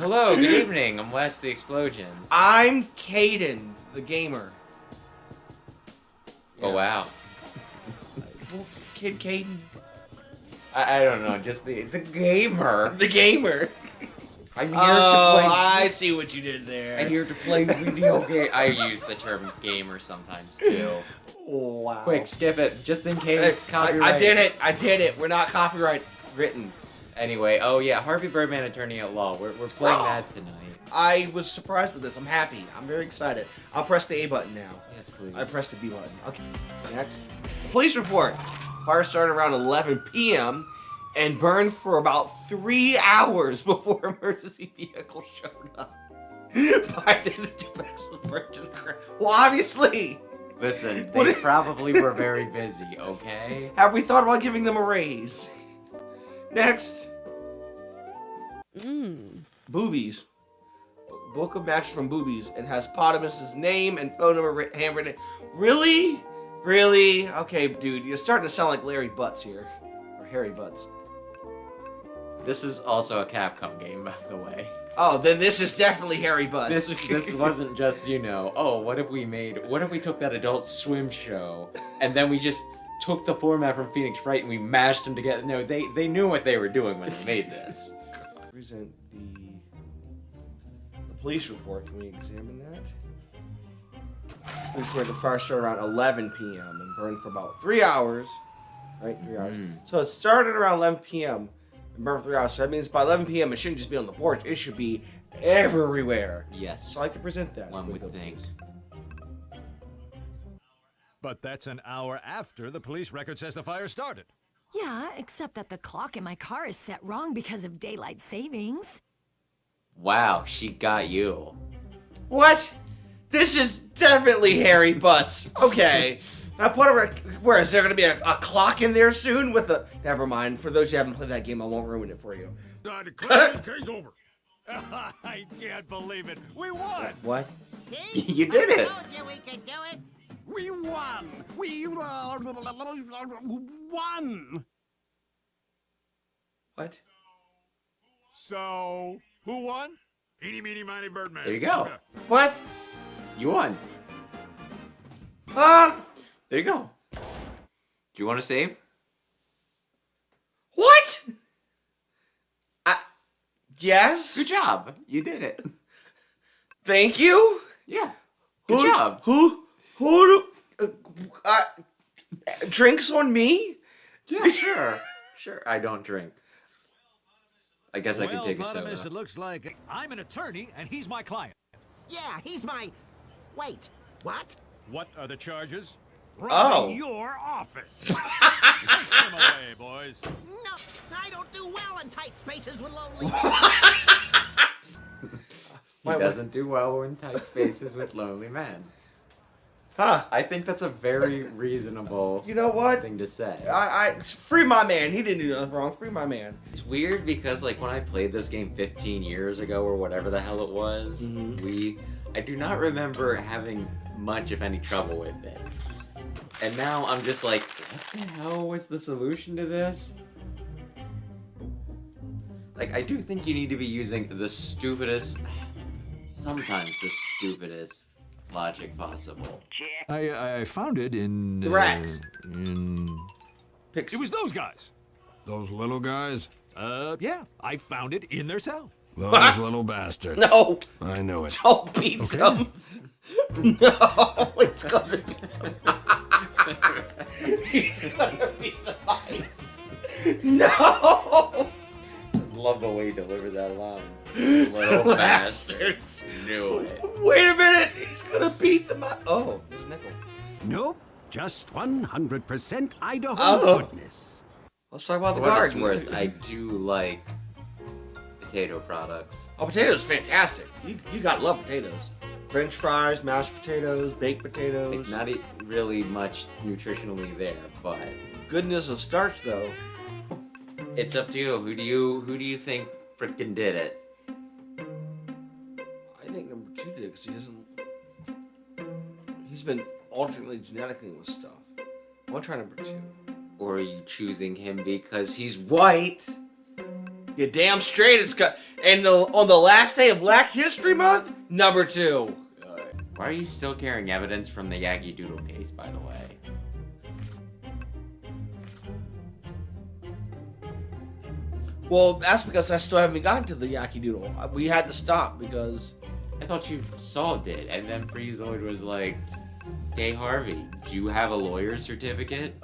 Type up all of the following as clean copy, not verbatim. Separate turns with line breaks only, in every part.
hello, good evening. I'm Wes the Explosion.
I'm Caden, the gamer.
Oh, wow.
Well, Kid Caden.
I don't know, just the gamer.
The gamer.
I'm here to play.
I see what you did there.
I'm here to play video game. I use the term gamer sometimes too.
Wow.
Quick, skip it, just in case.
I did it. We're not copyright written.
Anyway, oh yeah, Harvey Birdman, Attorney at Law. We're playing that tonight.
I was surprised with this. I'm happy. I'm very excited. I'll press the A button now.
Yes, please.
I pressed the B button. Okay. Next. Police report. Fire started around 11 p.m. and burned for about 3 hours before emergency vehicle showed up. By the duplex was burned to the ground. Well, obviously.
Listen, they probably were very busy, okay?
Have we thought about giving them a raise? Next. Boobies. Book of matches from Boobies. It has Potamus's name and phone number handwritten. Really? Really? Okay, dude, you're starting to sound like Larry Butts here. Or Harry Butts.
This is also a Capcom game, by the way.
Oh, then this is definitely Harry Butts.
This wasn't just, oh, what if we took that Adult Swim show, and then we just took the format from Phoenix Wright and we mashed them together. No, they knew what they were doing when they made this.
Present the police report. Can we examine that? Police report, the fire started around 11 p.m. and burned for about 3 hours. Right, 3 hours. So it started around 11 p.m. and burned for 3 hours. So that means by 11 p.m. it shouldn't just be on the porch. It should be everywhere.
Yes.
So I like to present that.
One would think.
But that's an hour after the police record says the fire started.
Yeah, except that the clock in my car is set wrong because of daylight savings.
Wow, she got you.
What? This is definitely Harry Butts. Okay. Now put where is there going to be a clock in there soon with a... Never mind. For those who haven't played that game, I won't ruin it for you.
I declare this case over. I can't believe it. We won.
What?
See?
You did it.
I told you we could do it.
We won. We won.
What?
So, who won? Eeny, meeny, miny, Birdman.
There you go.
What?
You won.
Huh?
There you go. Do you want to save?
What? Yes?
Good job. You did it.
Thank you?
Yeah. Good job.
Who do... drinks on me?
Yeah, sure. Sure, I don't drink. I guess I can take a soda.
It looks like I'm an attorney and he's my client.
Yeah, he's my... Wait, what?
What are the charges?
Oh.
Robbing your office. Take him away, boys.
No, I don't do well in tight spaces with lonely...
He doesn't do well in tight spaces with lonely men.
Huh.
I think that's a very reasonable
You know what?
thing to say.
I free my man. He didn't do nothing wrong. Free my man.
It's weird because like when I played this game 15 years ago or whatever the hell it was, I do not remember having much if any trouble with it. And now I'm just like, what the hell was the solution to this? Like, I do think you need to be using the stupidest, sometimes the stupidest logic possible.
I found it in...
The rats.
It was those guys.
Those little guys?
Yeah, I found it in their cell.
Those little bastards.
No.
I knew it.
Don't beat them. No. He's gonna beat them. He's gonna beat the mice. No.
Just love the way you delivered that line. Little bastards. Knew it.
Wait a minute. He's gonna beat the mice. Oh, there's Nickel.
Nope, just 100% Idaho
Oh.
goodness.
Let's talk about the
For what it's
garden.
worth, I do like potato products.
Oh, potatoes, fantastic. You gotta love potatoes. French fries, mashed potatoes, baked potatoes.
Like, not really much nutritionally there, but
Goodness of starch, though.
it's up to you. Who do you think frickin' did it?
I think number 2 did it because he doesn't. He's been alternately genetically with stuff. I want to try number 2.
Or are you choosing him because he's white?
You damn straight it's got. And on the last day of Black History Month, number 2.
Why are you still carrying evidence from the Yankee Doodle case, by the way?
Well, that's because I still haven't gotten to the Yaki Doodle. We had to stop because...
I thought you solved it, and then Freezoid was like, hey Harvey, do you have a lawyer's certificate?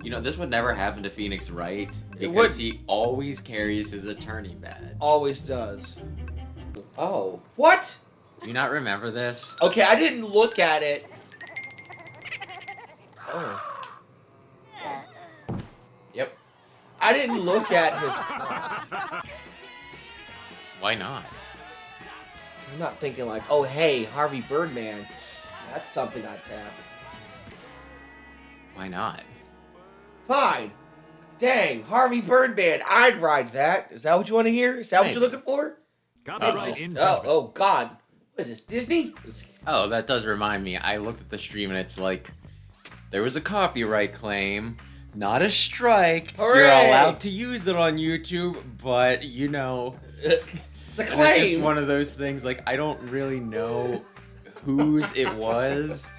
You know, this would never happen to Phoenix Wright, because he always carries his attorney badge.
Always does. Oh. What?
Do you not remember this?
Okay, I didn't look at it. Oh.
Yep.
I didn't look at his...
Why not?
I'm not thinking like, oh hey, Harvey Birdman. That's something I'd tap.
Why not?
Fine. Dang, Harvey Birdman, I'd ride that. Is that what you want to hear? Is that what you're looking for?
Copyright infringement.
Oh God. What is this, Disney?
Oh, that does remind me. I looked at the stream and it's like, there was a copyright claim, not a strike.
Hooray!
You're allowed to use it on YouTube, but you know...
It's a
It's
claim.
just one of those things, like, I don't really know whose it was,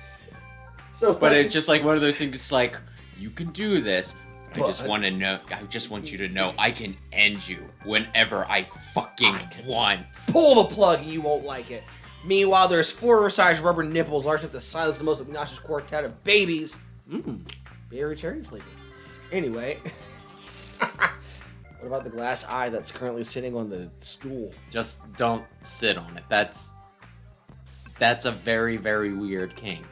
but it's just like one of those things, it's like, you can do this, but I just want to know, I just want you to know, I can end you whenever I fucking want.
Pull the plug and you won't like it. Meanwhile, there's 4-oversized rubber nipples large enough to silence the most obnoxious quartet of babies. Berry cherry flavor. Anyway. What about the glass eye that's currently sitting on the stool?
Just don't sit on it. That's a very, very weird kink.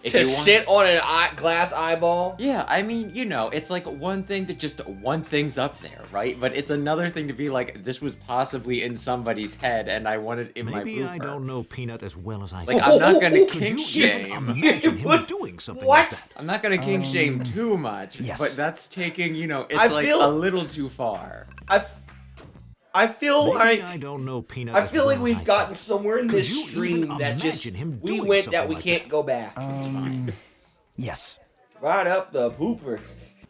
If
To sit on an glass eyeball?
Yeah, I mean, you know, it's like one thing to just one thing's up there, right? But it's another thing to be like, this was possibly in somebody's head, and I want it in my
Maybe
blooper.
I don't know Peanut as well as I
Like,
do.
I'm not gonna
Could
kink
you even
shame.
imagine him doing something like that?
I'm not gonna kink shame too much,
yes.
but that's taking, you know, it's
I
like
feel-
a little too far.
I feel
Maybe
like
I don't know Peanut.
I
as
feel like
well
we've
as I
gotten
do.
somewhere in
Could
this
you
stream
even
that just
imagine him
we
doing
went that
something
we
like
can't go back.
Yes.
Right up the pooper.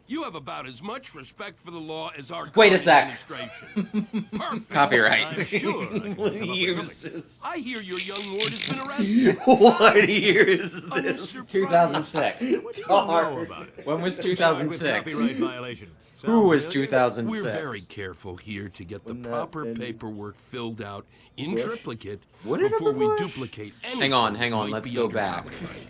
You have about as much respect for the law as our
Wait a
current
sec.
administration. Perfect.
Copyright.
I'm sure I can come up with
years
something.
is
I hear your young lord has been arrested.
What year is
I'm
this?
surprised.
2006.
What do you know about it?
When was
Charged with
2006?
copyright violation.
Who
Sound
was
familiar?
2006?
We're very careful here to get the
Wouldn't that
proper
been
paperwork filled out in
Bush?
triplicate
Would it have
before
been
we
Bush?
duplicate
Hang on,
anything that might
let's
be
go
under
back.
copyright.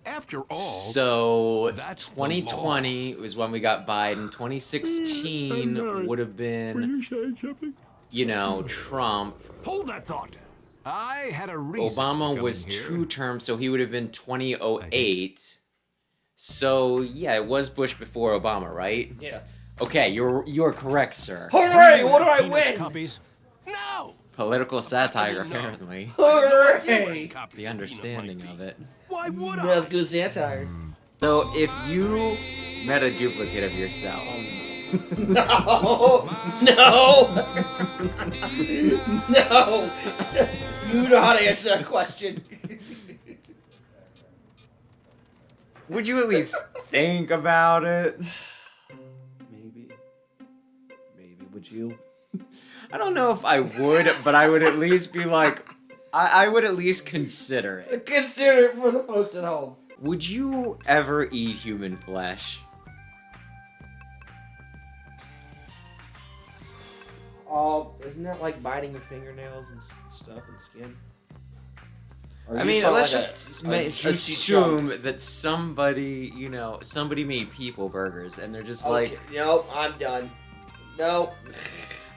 After all,
So,
that's the
2020 was when we got Biden. 2016 would have been, you know, Trump.
Hold that thought. I had a reason. to
Obama
come
was
in here.
2 terms, so he would have been 2008. So, yeah, it was Bush before Obama, right?
Yeah.
Okay, you're correct, sir.
Hooray! What do I
Peanut's
win?
Copies.
no.
Political satire,
No.
apparently.
Hooray!
The understanding of it.
Why would I?
That's good satire.
So, if you met a duplicate of yourself,
No! No! No! You know how to answer that question.
would you at least think about it?
Maybe. Maybe. Would you?
I don't know if I would, but I would at least be like, I would at least consider it.
Consider it for the folks at home.
Would you ever eat human flesh?
Isn't that like biting your fingernails and stuff and skin? Or
I
you
mean,
saw
let's
like
just
a juicy chunk?
assume that somebody, you know, somebody made people burgers, and they're just like,
Okay, nope, I'm done. Nope.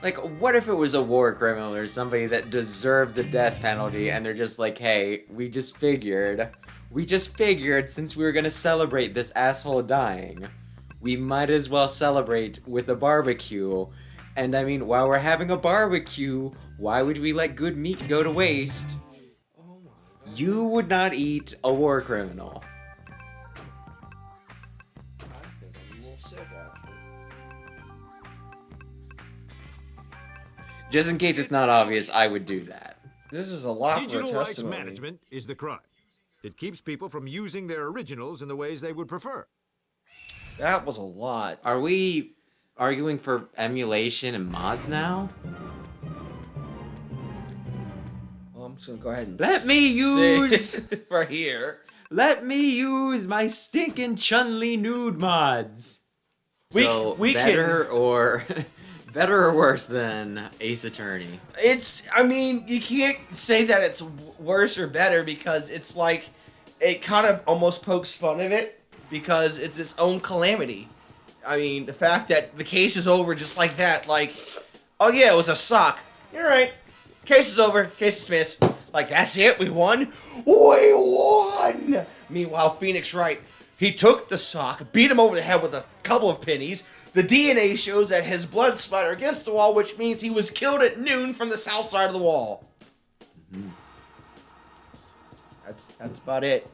like, what if it was a war criminal or somebody that deserved the death penalty, and they're just like, hey, we just figured since we were gonna celebrate this asshole dying, we might as well celebrate with a barbecue. And I mean, while we're having a barbecue, why would we let good meat go to waste?
Oh my god.
You would not eat a war criminal.
I think I'm a little sick after.
Just in case it's not obvious, I would do that.
This is a lot
Digital
for a
rights
testimony.
management is the crime. It keeps people from using their originals in the ways they would prefer.
That was a lot.
Are we arguing for emulation and mods now?
Well, I'm just gonna go ahead and
Let me use
right here.
Let me use my stinking Chun-Li nude mods.
We
better or better or worse than Ace Attorney.
I mean, you can't say that it's worse or better because it's like it kind of almost pokes fun of it because it's its own calamity. I mean, the fact that the case is over just like that, like, oh yeah, it was a sock. You're right. Case is over. Case dismissed. Like, that's it? We won? We won! Meanwhile, Phoenix Wright, he took the sock, beat him over the head with a couple of pennies. The DNA shows that his blood splattered against the wall, which means he was killed at noon from the south side of the wall. Mm-hmm. That's about it.